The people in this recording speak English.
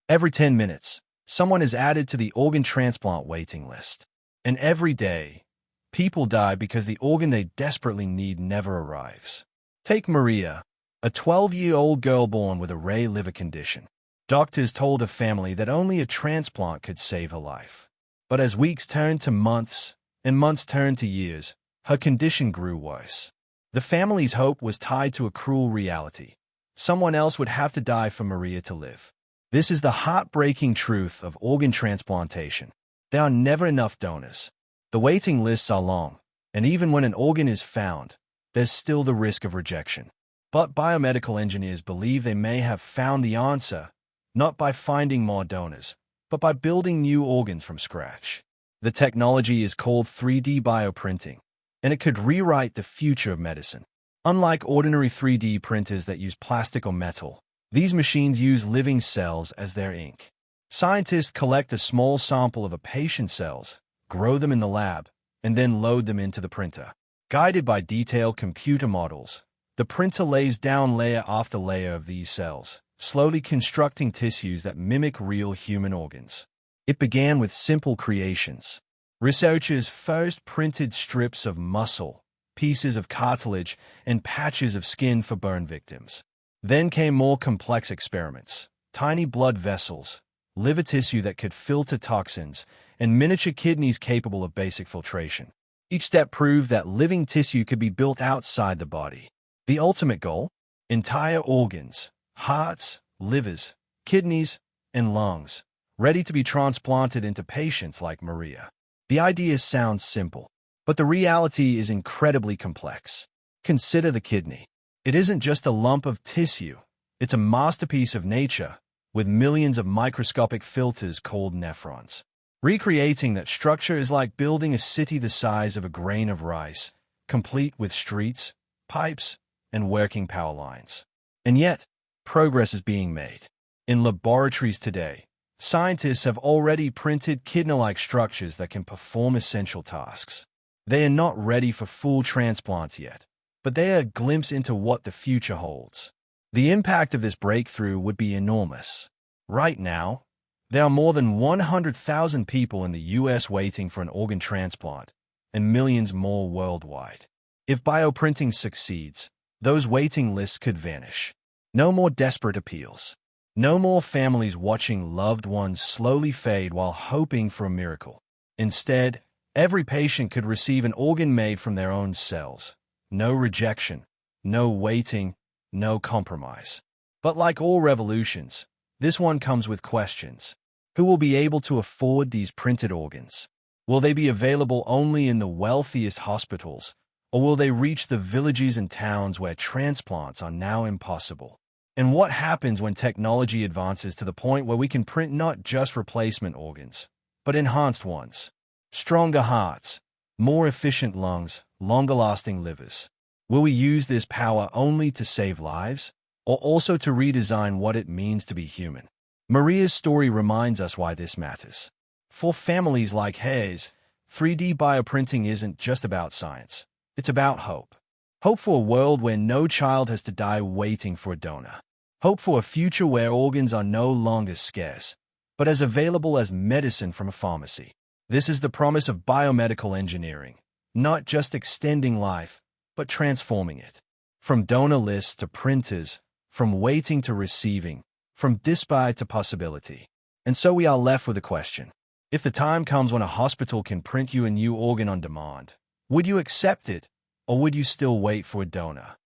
Every 10 minutes, someone is added to the organ transplant waiting list. And every day, people die because the organ they desperately need never arrives. Take Maria, a 12-year-old girl born with a rare liver condition. Doctors told her family that only a transplant could save her life. But as weeks turned to months, and months turned to years, her condition grew worse. The family's hope was tied to a cruel reality. Someone else would have to die for Maria to live. This is the heartbreaking truth of organ transplantation. There are never enough donors. The waiting lists are long, and even when an organ is found, there's still the risk of rejection. But biomedical engineers believe they may have found the answer, not by finding more donors, but by building new organs from scratch. The technology is called 3D bioprinting, and it could rewrite the future of medicine. Unlike ordinary 3D printers that use plastic or metal, these machines use living cells as their ink. Scientists collect a small sample of a patient's cells, grow them in the lab, and then load them into the printer. Guided by detailed computer models, the printer lays down layer after layer of these cells, slowly constructing tissues that mimic real human organs. It began with simple creations. Researchers first printed strips of muscle, pieces of cartilage, and patches of skin for burn victims. Then came more complex experiments: tiny blood vessels, liver tissue that could filter toxins, and miniature kidneys capable of basic filtration. Each step proved that living tissue could be built outside the body. The ultimate goal? Entire organs, hearts, livers, kidneys, and lungs, ready to be transplanted into patients like Maria. The idea sounds simple, but the reality is incredibly complex. Consider the kidney. It isn't just a lump of tissue. It's a masterpiece of nature, with millions of microscopic filters called nephrons. Recreating that structure is like building a city the size of a grain of rice, complete with streets, pipes, and working power lines. And yet, progress is being made. In laboratories today, scientists have already printed kidney-like structures that can perform essential tasks. They are not ready for full transplants yet, but they are a glimpse into what the future holds. The impact of this breakthrough would be enormous. Right now, there are more than 100,000 people in the U.S. waiting for an organ transplant, and millions more worldwide. If bioprinting succeeds, those waiting lists could vanish. No more desperate appeals. No more families watching loved ones slowly fade while hoping for a miracle. Instead, every patient could receive an organ made from their own cells. No rejection, no waiting, no compromise. But like all revolutions, this one comes with questions. Who will be able to afford these printed organs? Will they be available only in the wealthiest hospitals, or will they reach the villages and towns where transplants are now impossible? And what happens when technology advances to the point where we can print not just replacement organs, but enhanced ones? Stronger hearts, more efficient lungs, longer-lasting livers. Will we use this power only to save lives, or also to redesign what it means to be human? Maria's story reminds us why this matters. For families like hers, 3D bioprinting isn't just about science. It's about hope. Hope for a world where no child has to die waiting for a donor. Hope for a future where organs are no longer scarce, but as available as medicine from a pharmacy. This is the promise of biomedical engineering, not just extending life, but transforming it. From donor lists to printers, from waiting to receiving, from despair to possibility. And so we are left with a question. If the time comes when a hospital can print you a new organ on demand, would you accept it, or would you still wait for a donor?